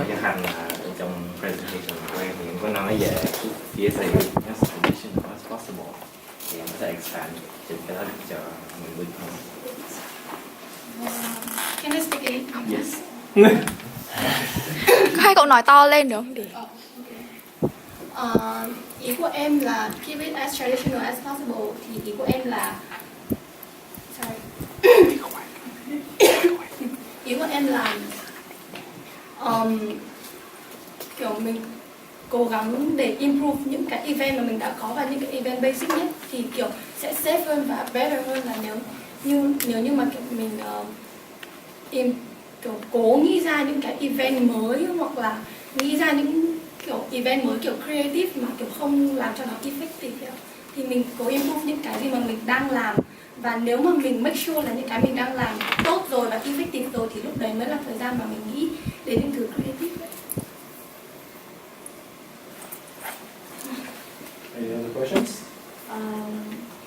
chẳng hạn là trong presentation của em thì em có nói về VSA as traditional as possible, thì em sẽ expand trên cái đó để cho người bình hơn. Can I speak in? Yes. Hai cậu nói to lên được không? Ý của em là keep it as traditional as possible, thì ý của em là ý của em là kiểu mình cố gắng để improve những cái event mà mình đã có và những cái event basic nhất thì kiểu sẽ safe hơn và better hơn là nếu như mà kiểu mình kiểu cố nghĩ ra những cái event mới hoặc là nghĩ ra những kiểu event mới kiểu creative mà kiểu không làm cho nó effective thì mình cố improve những cái gì mà mình đang làm, và nếu mà mình make sure là những cái mình đang làm tốt rồi và effective rồi thì lúc đấy mới là thời gian mà mình nghĩ đến những thứ creative. Any other questions?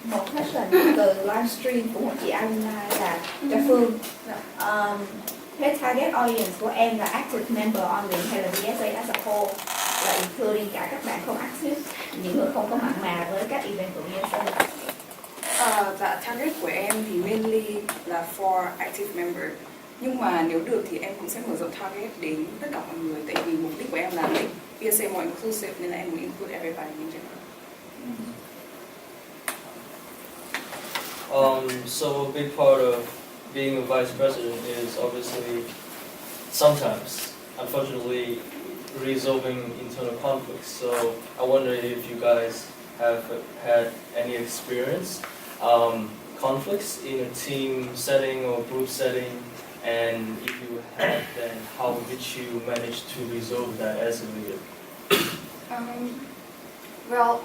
Một question từ livestream của một chị alumni là Trà Phương. Thế target audience của em là active member only hay là VSA as a whole, là including cả các bạn không active, những người không có mặn mà với các event của VSA? Dạ, target của em thì mainly là for active member, nhưng mà nếu được thì em cũng sẽ mở rộng target đến tất cả mọi người, tại vì mục đích của em là make VSA more inclusive nên là em muốn include everybody in general. So a big part of being a vice president is obviously sometimes, unfortunately, resolving internal conflicts. So I wonder if you guys have had any experience conflicts in a team setting or group setting, and if you had, then how did you manage to resolve that as a leader? Well,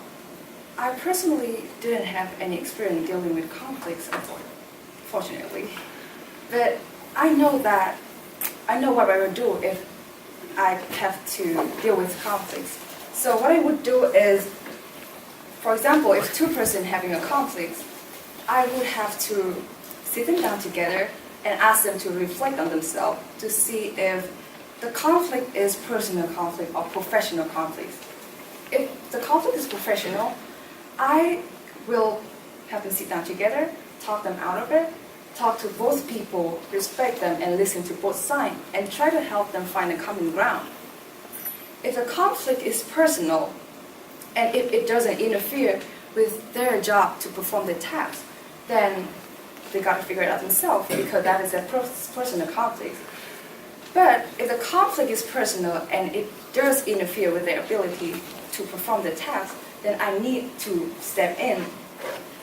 I personally didn't have any experience dealing with conflicts, fortunately. But I know what I would do if I have to deal with conflicts. So what I would do is, for example, if two persons having a conflict, I would have to sit them down together and ask them to reflect on themselves to see if the conflict is personal conflict or professional conflict. If the conflict is professional, I will have them sit down together, talk them out of it, talk to both people, respect them, and listen to both sides, and try to help them find a common ground. If the conflict is personal, and if it doesn't interfere with their job to perform the task, then they got to figure it out themselves, because that is a personal conflict. But if the conflict is personal and it does interfere with their ability to perform the task, then I need to step in,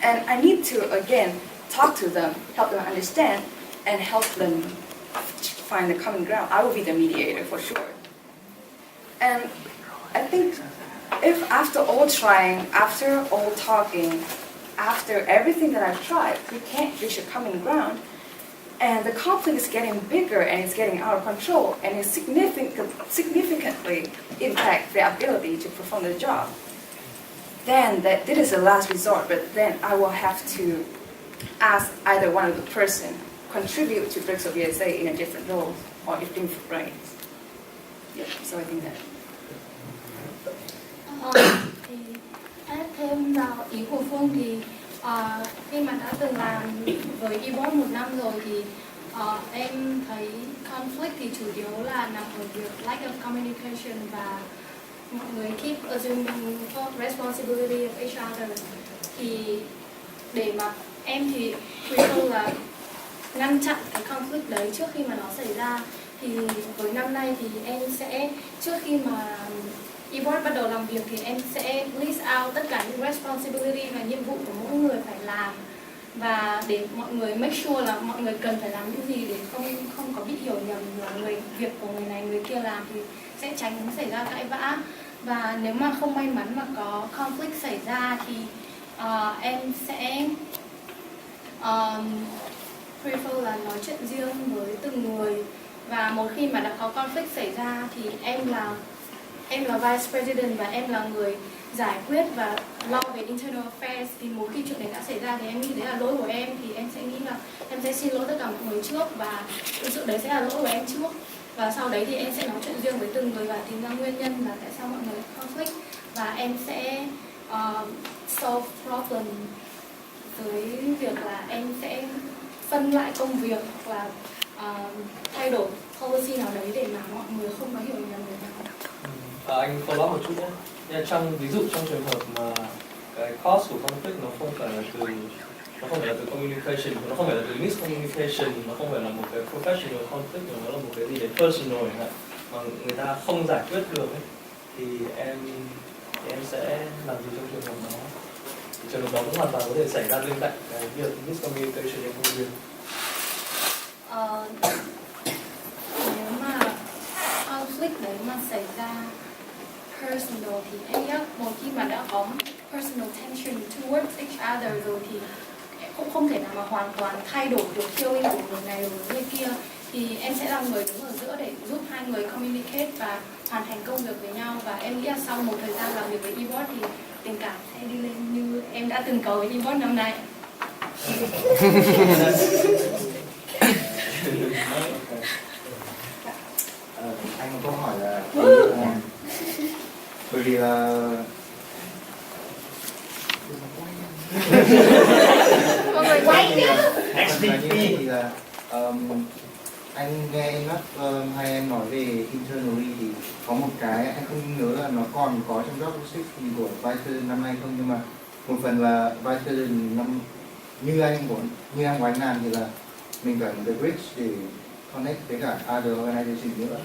and I need to again talk to them, help them understand, and help them find a common ground. I will be the mediator for sure. And I think if after all trying, after all talking, after everything that I've tried, we can't reach a common ground, and the conflict is getting bigger and it's getting out of control, and it significantly impacts their ability to perform the job, then this is the last resort, but then I will have to ask either one of the person contribute to Bricks of VSA in a different role or different ways. Yep, so I think that. Thì add thêm vào ý của Phương thì khi mà đã từng làm với Eboard 1 năm rồi thì em thấy conflict thì chủ yếu là nằm ở việc lack of communication, và mọi người keep assuming responsibility of each other. Thì để mà em thì prefer là ngăn chặn cái conflict đấy trước khi mà nó xảy ra. Thì với năm nay thì em sẽ, trước khi mà Eboard bắt đầu làm việc thì em sẽ list out tất cả những responsibility và nhiệm vụ của mỗi người phải làm, và để mọi người make sure là mọi người cần phải làm những gì để không có bị hiểu nhầm là việc của người này người kia làm, thì sẽ tránh xảy ra cãi vã. Và nếu mà không may mắn mà có conflict xảy ra thì em sẽ prefer là nói chuyện riêng với từng người. Và một khi mà đã có conflict xảy ra thì em là vice president và em là người giải quyết và lo về internal affairs, thì một khi chuyện đấy đã xảy ra thì em nghĩ đấy là lỗi của em, thì em sẽ nghĩ là em sẽ xin lỗi tất cả mọi người trước, và thực sự đấy sẽ là lỗi của em trước. và sau đấy thì em sẽ nói chuyện riêng với từng người và tìm ra nguyên nhân là tại sao mọi người conflict, và em sẽ solve problem với việc là em sẽ phân lại công việc hoặc là thay đổi policy nào đấy để mà mọi người không có hiểu nhầm về nhau. Anh follow up một chút nhé. Ví dụ trong trường hợp mà cái cause của conflict nó không phải là từ communication, nó không phải là từ miscommunication, nó không phải là một cái professional conflict, mà nó là một cái gì đấy personal mà người ta không giải quyết được ấy, thì em sẽ làm gì trong trường hợp đó? Thì trường hợp đó cũng hoàn toàn có thể xảy ra bên cạnh cái việc miscommunication trong công việc. Nếu mà conflict đấy mà xảy ra personal thì em nghĩ một khi mà đã có personal tension towards each other rồi thì cũng không thể nào mà hoàn toàn thay đổi được feeling của người này rồi người kia, thì em sẽ là người đứng ở giữa để giúp hai người communicate và hoàn thành công việc với nhau. Và em nghĩ là sau một thời gian làm việc với Eboard thì tình cảm sẽ đi lên như em đã từng có với Eboard năm nay. Anh có câu hỏi là bởi vì là Mọi người quay như vậy thì là anh nghe hai em nói về internally thì có một cái anh không nhớ là nó còn có trong job description của Vice năm nay không, nhưng mà một phần là Vice năm như anh của anh làm thì là mình cần the bridge để connect với cả other organization nữa,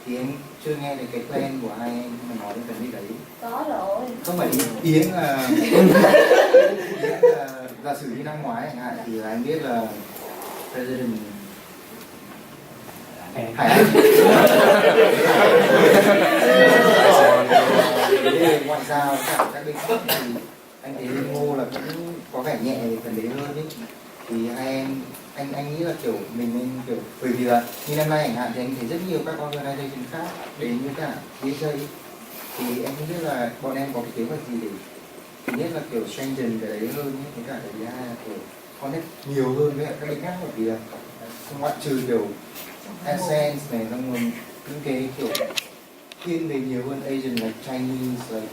thì em chưa nghe được cái plan của hai em mà nói đến vấn đề đấy. có rồi. Không phải ý là giả sử như năm ngoái chẳng hạn thì là anh biết là President Hải Anh vấn đề ngoại giao cả các bên khác thì anh thấy Ngô là cũng có vẻ nhẹ về phần đấy hơn ấy. Thì hai em anh nghĩ là kiểu mình nên kiểu, bởi vì là như năm nay chẳng hạn thì anh thấy rất nhiều các organization khác đến với cả VSA, thì em không biết là bọn em có cái kế hoạch gì để thứ nhất là kiểu strengthen cái đấy hơn nhé, với cả cái thứ hai là kiểu connect nhiều hơn với các bên khác, bởi vì là ngoại trừ kiểu Essence này, xong rồi những cái kiểu thiên về nhiều hơn Asian like Chinese, like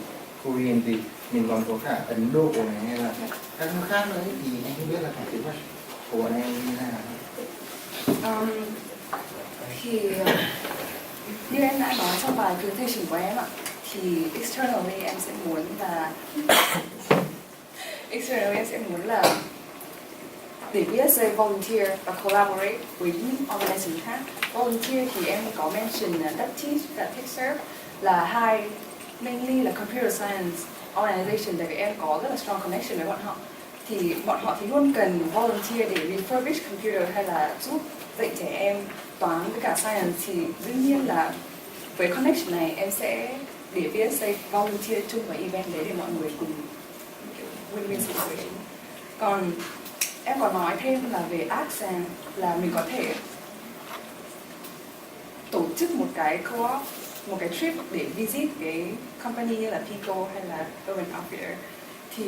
Korean thì mình còn có cả Ấn Độ này hay là các nước khác nữa, thì anh không biết là cái kế hoạch của bọn em như thế nào. Thì như em đã nói trong bài presentation của em ạ, thì externally em sẽ muốn là để VSA volunteer và collaborate với những organization khác. Volunteer thì em có mention là Dutch và TechServe là hai mainly là computer science organization, tại vì em có rất là strong connection với bọn họ. Thì bọn họ thì luôn cần volunteer để refurbish computer hay là giúp dạy trẻ em toán với cả science, thì đương nhiên là với connection này em sẽ để VSA volunteer chung với event đấy để mọi người cùng win-win situation. Còn em còn nói thêm là về accent là mình có thể tổ chức một cái co-op, một cái trip để visit cái company như là Pico hay là Urban Outfitter. Thì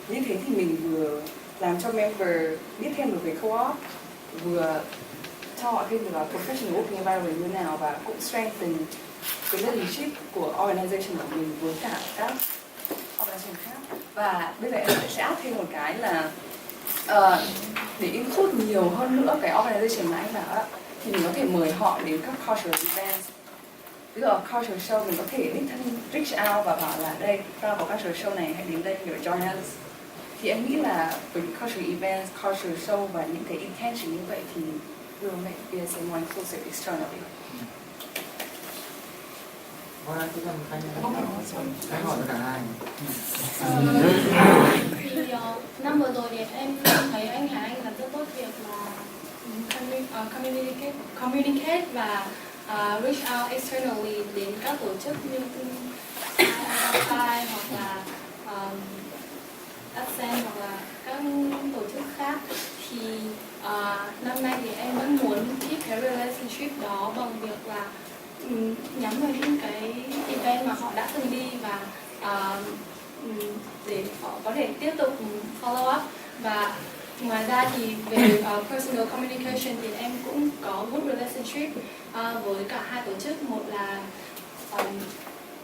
như thế thì mình vừa làm cho member biết thêm được về co-op, vừa cho họ thêm được là professional working environment như nào, và cũng strengthen cái relationship của organization của mình với cả các organization khác. Và bây giờ em sẽ add thêm một cái là để include nhiều hơn nữa cái organization mà anh bảo, thì mình có thể mời họ đến các cultural events. Ví dụ ở cultural show mình có thể reach out và bảo là đây, ra có cultural show này, hãy đến đây để join us. Thì em nghĩ là với cultural events, cultural show và những cái intention như vậy thì will make VSA more inclusive externally. Cứ làm anh hỏi cả hai. Thì năm vừa rồi thì em thấy anh Hà Anh làm rất tốt việc là communicate và reach out externally đến các tổ chức như IFI hoặc là Accent hoặc là các tổ chức khác. Thì năm nay thì em vẫn muốn keep cái relationship đó bằng việc là nhắm vào những cái event mà họ đã từng đi và để họ có thể tiếp tục follow up. Và Ngoài ra thì về personal communication thì em cũng có good relationship với cả hai tổ chức, một là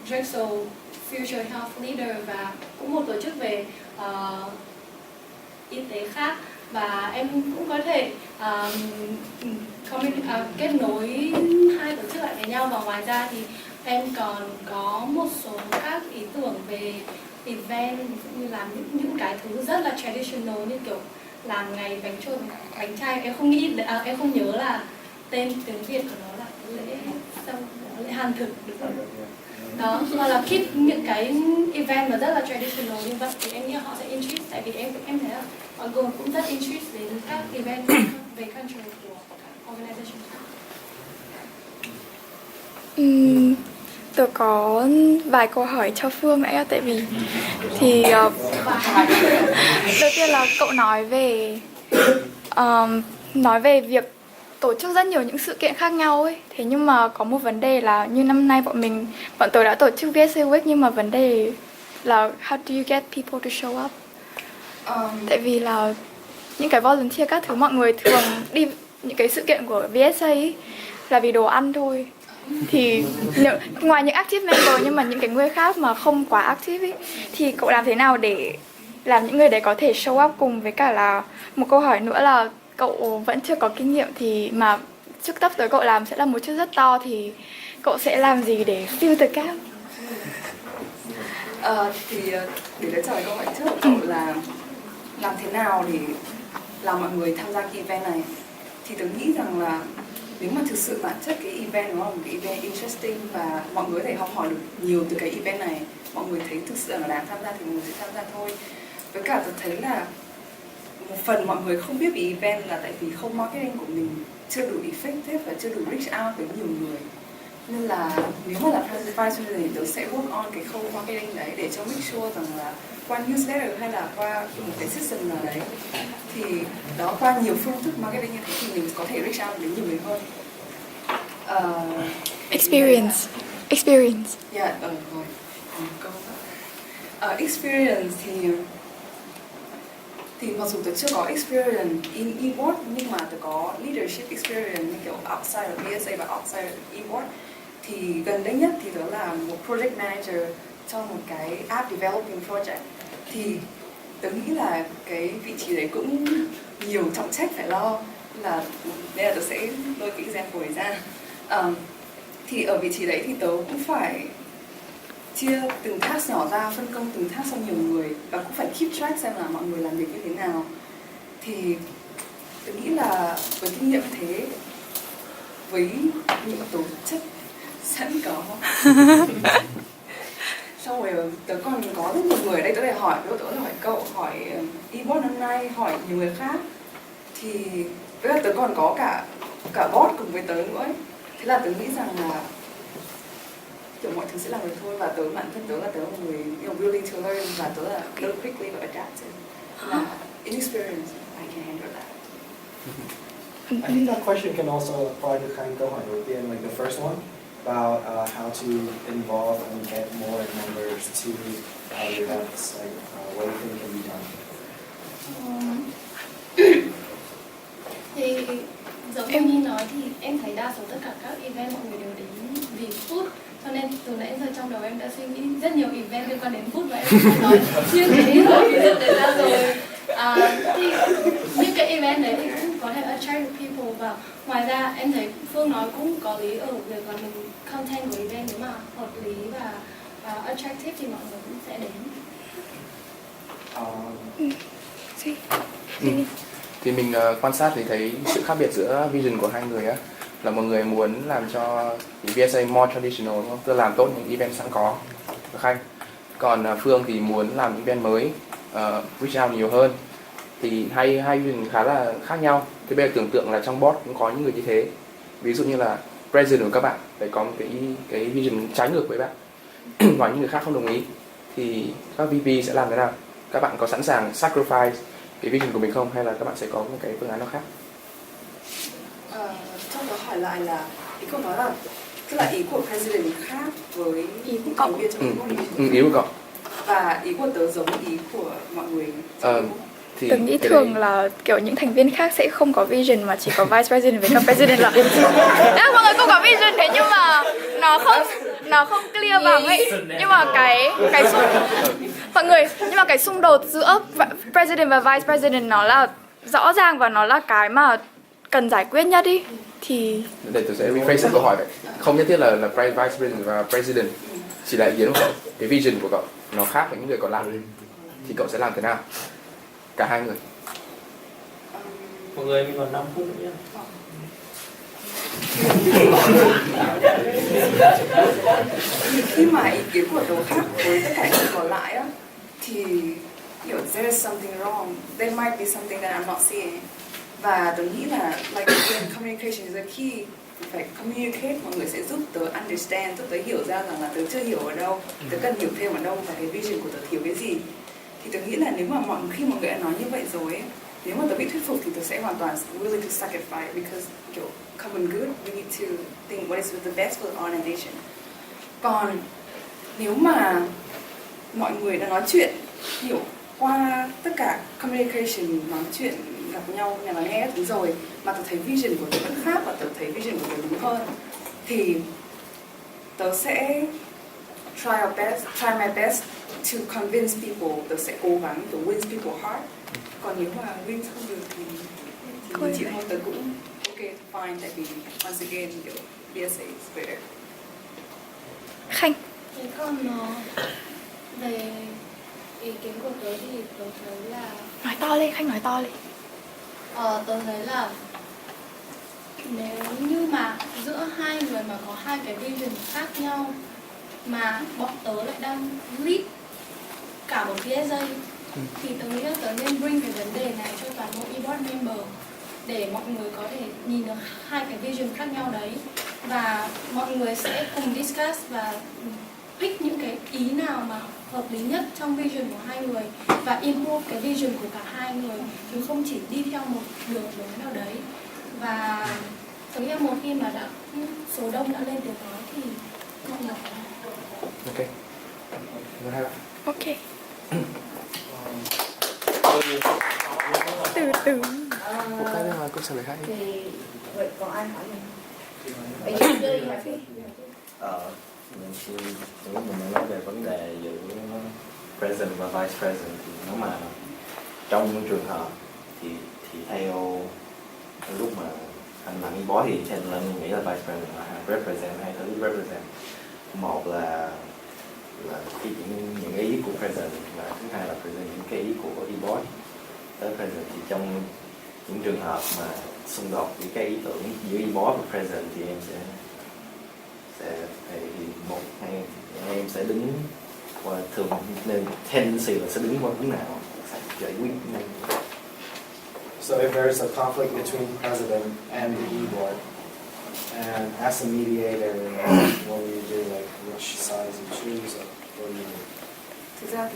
Drexel Future Health Leader và cũng một tổ chức về y tế khác, và em cũng có thể kết nối hai tổ chức lại với nhau. Và ngoài ra thì em còn có một số các ý tưởng về event, như làm những cái thứ rất là traditional như kiểu làm ngày bánh trôi bánh chay. Em không nhớ là tên tiếng Việt của nó là lễ lễ hàn thực đúng không? Đó, hoặc là keep những cái event mà rất là traditional như vậy thì em nghĩ họ sẽ interest, tại vì em thấy là mọi người cũng rất interest đến các event về culture của các organization khác. Tôi có vài câu hỏi cho Phương ạ, tại vì thì đầu tiên là cậu nói về việc tổ chức rất nhiều những sự kiện khác nhau ấy. Thế nhưng mà có một vấn đề là như năm nay bọn tôi đã tổ chức VSA Week, nhưng mà vấn đề là how do you get people to show up? Tại vì là những cái volunteer các thứ, mọi người thường đi những cái sự kiện của VSA ấy là vì đồ ăn thôi. Thì ngoài những active member, nhưng mà những cái người khác mà không quá active ấy, thì cậu làm thế nào để làm những người đấy có thể show up cùng? Với cả là một câu hỏi nữa là cậu vẫn chưa có kinh nghiệm, thì mà chức sắp tới cậu làm sẽ là một chức rất to, thì cậu sẽ làm gì để fill the gap? Thì để trả lời câu hỏi trước của cậu là làm thế nào để làm mọi người tham gia cái event này, thì tôi nghĩ rằng là nếu mà thực sự bản chất cái event nó là một cái event interesting và mọi người có thể học hỏi được nhiều từ cái event này, mọi người thấy thực sự là đáng tham gia thì mọi người sẽ tham gia thôi. Với cả tôi thấy là một phần mọi người không biết về event là tại vì khâu marketing của mình chưa đủ effective và chưa đủ reach out với nhiều người. Nên là nếu mà là vice president thì tớ sẽ work on cái khâu marketing đấy để cho make sure rằng là qua newsletter hay là qua một cái system nào đấy, thì đó, qua nhiều phương thức marketing như thế thì mình có thể reach out đến nhiều người hơn. Experience. Yeah, rồi. Experience thì mặc dù tớ chưa có experience in Eboard, nhưng mà tớ có leadership experience như kiểu outside of VSA và outside of Eboard. Thì gần đây nhất thì tớ là một project manager cho một cái app developing project. Thì tớ nghĩ là cái vị trí đấy cũng nhiều trọng trách phải lo, là đây là tớ sẽ lôi cái example này ra. Thì ở vị trí đấy thì tớ cũng phải chia từng task nhỏ ra, phân công từng task cho nhiều người và cũng phải keep track xem là mọi người làm việc như thế nào. Thì tôi nghĩ là với kinh nghiệm thế, với những tổ chức sẵn có xong rồi tớ còn có rất nhiều người ở đây, tớ để hỏi, tớ có thể hỏi cậu, hỏi Eboard năm nay, hỏi nhiều người khác. Thì với là tớ còn có cả board cùng với tớ nữa ấy. Thế là tớ nghĩ rằng là kiểu mọi thứ sẽ làm được thôi, và bản thân tớ là một người willing to learn, và tớ là learn quickly và adaptive. Là inexperienced, I can handle that. I think that question can also apply to kind of câu hỏi đầu tiên, like the first one about how to involve and get more members to events, like what do you think can be done? Thì giống như nói thì em thấy đa số tất cả các event mọi người đều đến vì food, cho nên từ nãy giờ trong đầu em đã suy nghĩ rất nhiều event liên quan đến food và em đã nói chưa kể rồi ví dụ đấy ra rồi. Thì những cái event đấy thì cũng có thể attract people, và ngoài ra em thấy Phương nói cũng có lý ở việc là mình content của event nếu mà hợp lý và attractive thì mọi người cũng sẽ đến. Thì mình quan sát thì thấy sự khác biệt giữa vision của hai người á, là một người muốn làm cho VSA more traditional, đúng không? Tức là làm tốt những event sẵn có của Khanh. Còn Phương thì muốn làm những event mới, reach out nhiều hơn. Thì hai vision khá là khác nhau. Thì bây giờ tưởng tượng là trong board cũng có những người như thế. Ví dụ như là president của các bạn phải có một cái vision trái ngược với bạn và những người khác không đồng ý, thì các VP sẽ làm thế nào? Các bạn có sẵn sàng sacrifice cái vision của mình không, hay là các bạn sẽ có một cái phương án nào khác? Trong đó hỏi lại là ý cậu nói là tức là ý của president khác với ý của cậu. Viên trong Ý của cậu và ý của tớ giống ý của mọi người. thì Tớ nghĩ cái thường đấy- là kiểu những thành viên khác sẽ không có vision mà chỉ có vice president với cả president là mọi người không có vision thế nhưng mà nó không clear bằng ấy. Nhưng mà cái mọi người, nhưng mà cái xung đột giữa president và vice president nó là rõ ràng và nó là cái mà cần giải quyết nhất ý. Thì để tôi sẽ rephrase câu hỏi vậy. Không nhất thiết là vice president và president, chỉ là ý kiến của cậu, cái vision của cậu nó khác với những người còn lại thì cậu sẽ làm thế nào? Cả hai người. Mọi người mình còn 5 phút nữa nhé. Khi mà ý kiến của tớ khác với tất cả những người còn lại á, thì there is something wrong. There might be something that I'm not seeing. Và tớ nghĩ là like again, communication is a key. Phải communicate, mọi người sẽ giúp tớ understand, giúp tớ hiểu ra rằng là tớ chưa hiểu ở đâu, tớ cần hiểu thêm ở đâu và cái vision của tớ thiếu cái gì. Thì tớ nghĩ là nếu mà khi mọi người đã nói như vậy rồi ấy, nếu mà tớ bị thuyết phục thì tớ sẽ hoàn toàn willing to sacrifice because kiểu common good, we need to think what is the best for the organization. Còn nếu mà mọi người đã nói chuyện hiểu qua tất cả communication, nói chuyện gặp nhau nhà nói nghe thứ rồi mà tớ thấy vision của tớ vẫn khác và tớ thấy vision của tớ đúng hơn thì tớ sẽ try my best to convince people. Tớ sẽ cố gắng to win people's heart. Còn nếu mà win không được thì mình chịu thôi, tớ cũng okay, fine, tại vì once again kiểu VSA is better. Khanh. Thế còn về ý kiến của tớ thì tớ thấy là Nói to lên, Khanh nói to lên. tớ thấy là nếu như mà giữa hai người mà có hai cái vision khác nhau mà bọn tớ lại đang lead cả một VSA thì tớ nghĩ là tớ nên bring cái vấn đề này cho toàn bộ Eboard member để mọi người có thể nhìn được hai cái vision khác nhau đấy và mọi người sẽ cùng discuss và pick những cái ý nào mà hợp lý nhất trong vision của hai người và improve cái vision của cả hai người chứ không chỉ đi theo một đường lối nào đấy. Và tôi nghĩ là một khi mà số đông đã lên tiếng nói thì mọi người Ok. Người hai bạn. Ok. Từ từ. Một cái mà cô trả lời hay. Thì vậy còn ai hỏi mình? Bây giờ chơi hả Phi? Mình nói về vấn đề giữa president và vice president thì nếu mà trong những trường hợp thì theo lúc mà anh làm Eboard thì theo anh nghĩ là vice president là represent hay thứ represent. Một là những ý của president và thứ hai là present những cái ý của Eboard tới president. Thì trong những trường hợp mà xung đột với cái ý tưởng giữa Eboard và president thì em sẽ thì một hai em sẽ đứng và thường nên tendency là sẽ đứng qua hướng nào giải quyết. So if there's a conflict between president and the Eboard, and as a mediator, what do you do? Like which sides you choose, or what do you do? Thực ra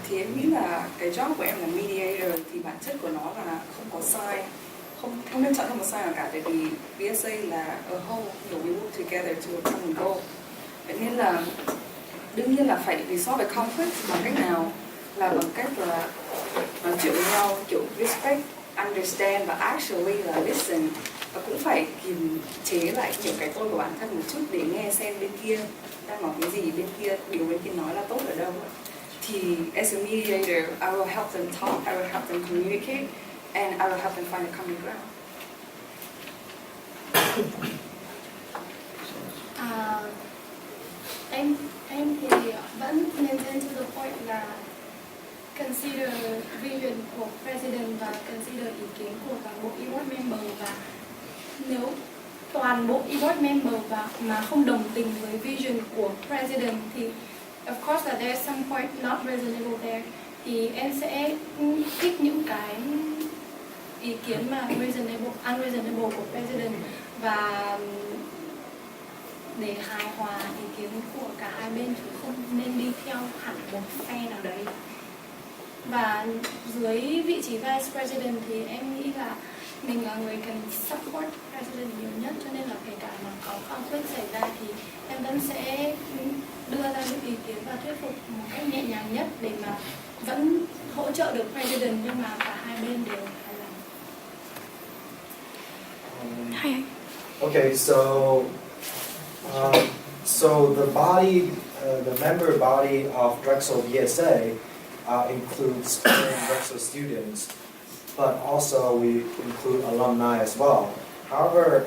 thì em nghĩ là cái job của em là mediator thì bản chất của nó là không có sai, không nên chọn một sai nào cả, tại vì VSA là a whole, we work together to a common goal. Vậy nên là đương nhiên là phải resolve the conflict bằng cách nào, là bằng cách là nói chuyện với nhau kiểu respect, understand và actually là listen, và cũng phải kiềm chế lại kiểu cái tôi của bản thân một chút để nghe xem bên kia đang nói cái gì, bên kia điều bên kia nói là tốt ở đâu. Thì as a mediator, I will help them talk, I will help them communicate, and I will help them find a common ground. Em thì vẫn maintain to the point là consider vision của president và consider ý kiến của toàn bộ Eboard member, và nếu toàn bộ Eboard member mà không đồng tình với vision của president thì of course là there's some point not reasonable there, thì em sẽ pick những cái ý kiến mà unreasonable của president và để hài hòa ý kiến của cả hai bên chứ không nên đi theo hẳn một phe nào đấy. Và dưới vị trí vice president thì em nghĩ là mình là người cần support president nhiều nhất, cho nên là kể cả mà có conflict xảy ra thì em vẫn sẽ đưa ra những ý kiến và thuyết phục một cách nhẹ nhàng nhất để mà vẫn hỗ trợ được president nhưng mà cả hai bên đều hài lòng. Hay anh. Okay, so the body, the member body of Drexel VSA includes current Drexel students, but also we include alumni as well. However,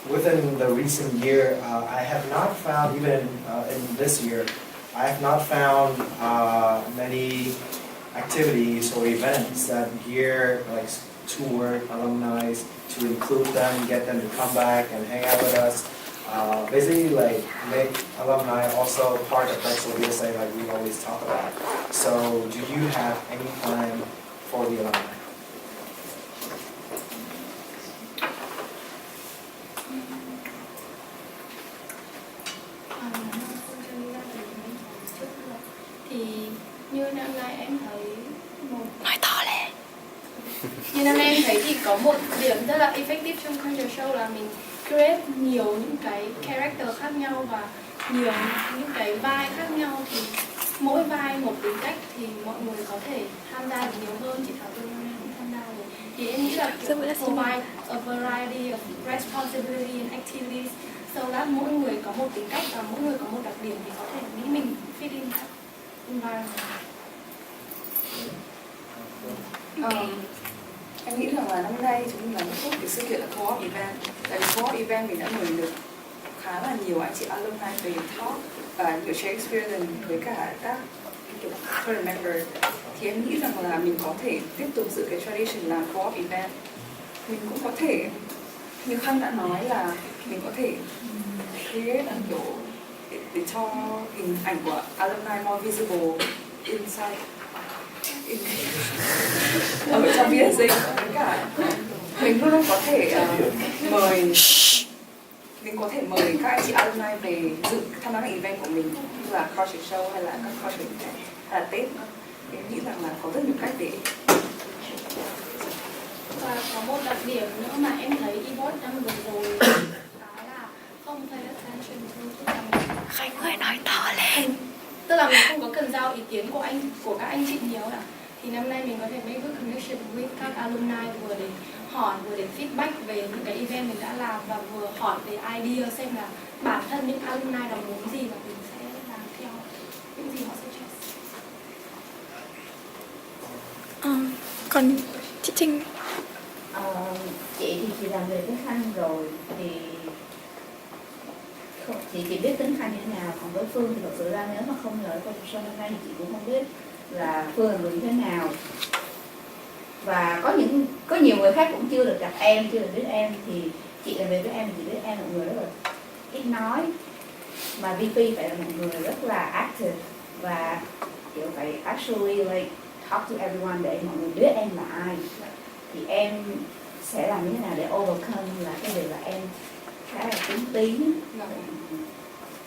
within the recent year, I have not found, even in this year, I have not found many activities or events that gear like toward alumni to include them, get them to come back and hang out with us. Basically, like make alumni also part of Drexel VSA, like we always talk about. So, do you have any plan for the alumni? Thì như năm nay em thấy Nói to lên. như năm nay em thấy thì có một điểm rất là effective trong culture show là mình create nhiều những cái character khác nhau và nhiều những cái vai khác nhau, thì mỗi vai một tính cách thì mọi người có thể tham gia được nhiều hơn. Chị Thảo Tương cũng tham gia rồi, thì em nghĩ là provide a variety of responsibility and activities so that mỗi người có một tính cách và mỗi người có một đặc điểm thì có thể nghĩ mình fit in that environment. Em nghĩ rằng là năm nay chúng mình làm tốt cái sự kiện là co-op event. Tại vì co-op event mình đã mời được khá là nhiều anh chị alumni về talk và nhiều share experience với cả các kiểu current member. Thì em nghĩ rằng là mình có thể tiếp tục giữ cái tradition làm co-op event. Mình cũng có thể, như Khang đã nói là mình có thể create kiểu để cho hình ảnh của alumni more visible inside ở trong VSA. Với cả mình luôn luôn có thể mời các anh chị alumni về dự tham gia các event của mình, như là culture show hay là các culture event hay là Tết. Em nghĩ rằng là có rất nhiều cách để. Và có một đặc điểm nữa mà em thấy Eboard năm vừa rồi đó là không pay attention to Khánh ơi nói to lên. tức là mình không có cần giao ý kiến của các anh chị nhiều ạ. Thì năm nay mình có thể make good connection with các alumni, vừa để hỏi vừa để feedback về những cái event mình đã làm và vừa hỏi về idea xem là bản thân những alumni đó muốn gì và mình sẽ làm theo những gì họ suggest. Còn chị Trinh. Chị thì chị làm về tiếng Anh rồi thì chị chỉ biết tiếng Anh như thế nào, còn với Phương thì thật sự ra nếu mà không nhờ câu chuyện show năm nay thì chị cũng không biết là Phương là người như thế nào. Và có nhiều người khác cũng chưa được gặp em, chưa được biết em, thì chị làm về với em thì chị biết em là một người rất là ít nói, mà VP phải là một người rất là active và kiểu phải actually like talk to everyone để mọi người biết em là ai. Thì em sẽ làm như thế nào để overcome là cái việc là em khá là tính tín.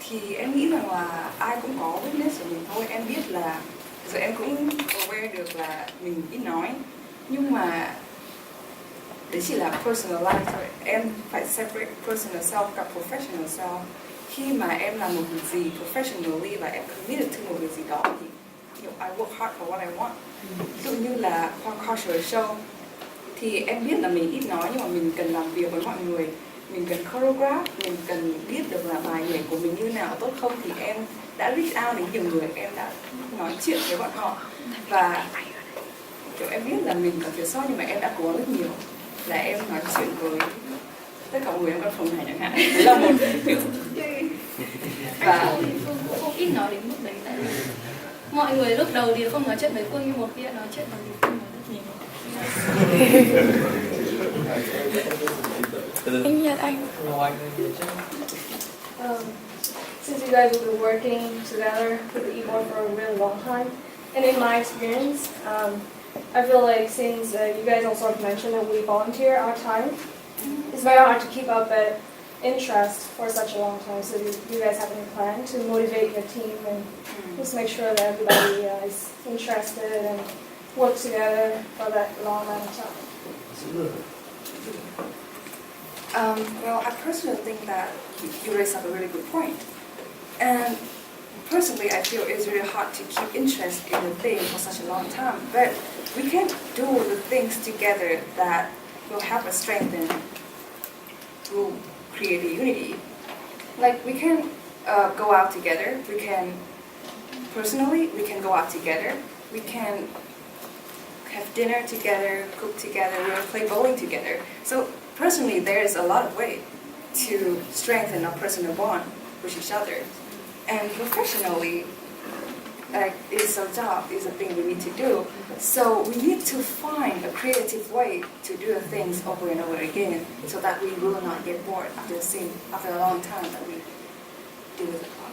Thì em nghĩ rằng là ai cũng có weakness của mình thôi. Em biết là giờ em cũng aware được là mình ít nói, nhưng mà đấy chỉ là personal life thôi. Em phải separate personal self và professional self. Khi mà em làm một việc gì professionally và em committed to một việc gì đó thì I work hard for what I want. Ví dụ như là culture show thì em biết là mình ít nói, nhưng mà mình cần làm việc với mọi người, mình cần choreograph, mình cần biết được là bài nhảy của mình như nào tốt không, thì em đã reach out đến nhiều người, em đã nói chuyện với bọn họ và kiểu em biết là mình còn thiếu sót, nhưng mà em đã cố gắng rất nhiều. Là em nói chuyện với tất cả mọi người trong căn phòng này chẳng hạn, đấy là một kiểu Và Phương cũng không ít nói đến mức đấy, tại vì mọi người lúc đầu thì không nói chuyện với Phương, nhưng một khi đã nói chuyện thì Phương nói rất nhiều. Anh Nhật Anh. Since you guys have been working together with the Eboard for a really long time, and in my experience, I feel like since you guys also have mentioned that we volunteer our time, it's very hard to keep up that interest for such a long time. So do you guys have any plan to motivate your team and just make sure that everybody is interested and work together for that long amount of time? Well, I personally think that you raised up a really good point. And personally, I feel it's really hard to keep interest in a thing for such a long time. But we can do the things together that will help us strengthen, will create a unity. Like we can go out together. We can go out together. We can have dinner together, cook together, we will play bowling together. So personally, there is a lot of way to strengthen our personal bond with each other. And professionally, like it's our job, it's a thing we need to do. So we need to find a creative way to do the things over and over again, so that we will not get bored after a long time that we do the problem.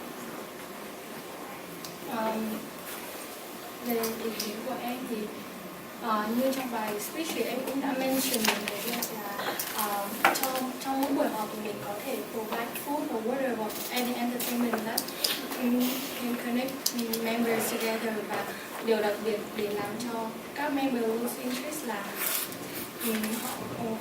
Về ý kiến của em thì như trong bài speech thì em cũng đã mention về việc là trong mỗi buổi họp thì mình có thể provide food or whatever any entertainment that can connect members together, và điều đặc biệt để làm cho các member lose interest là họ không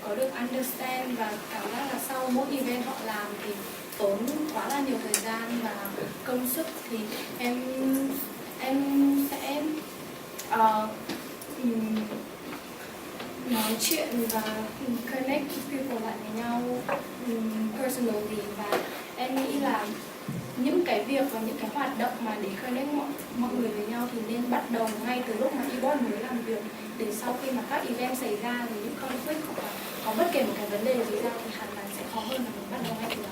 có được understand và cảm giác là sau mỗi event họ làm thì tốn quá là nhiều thời gian và công sức. Thì em sẽ nói chuyện và connect people lại với nhau personally, và em nghĩ là những cái việc và những cái hoạt động mà để connect mọi người với nhau thì nên bắt đầu ngay từ lúc mà Eboard mới làm việc, để sau khi mà các event xảy ra thì những conflict hoặc là có bất kể một cái vấn đề gì ra thì hẳn là sẽ khó hơn là mình bắt đầu ngay từ đầu.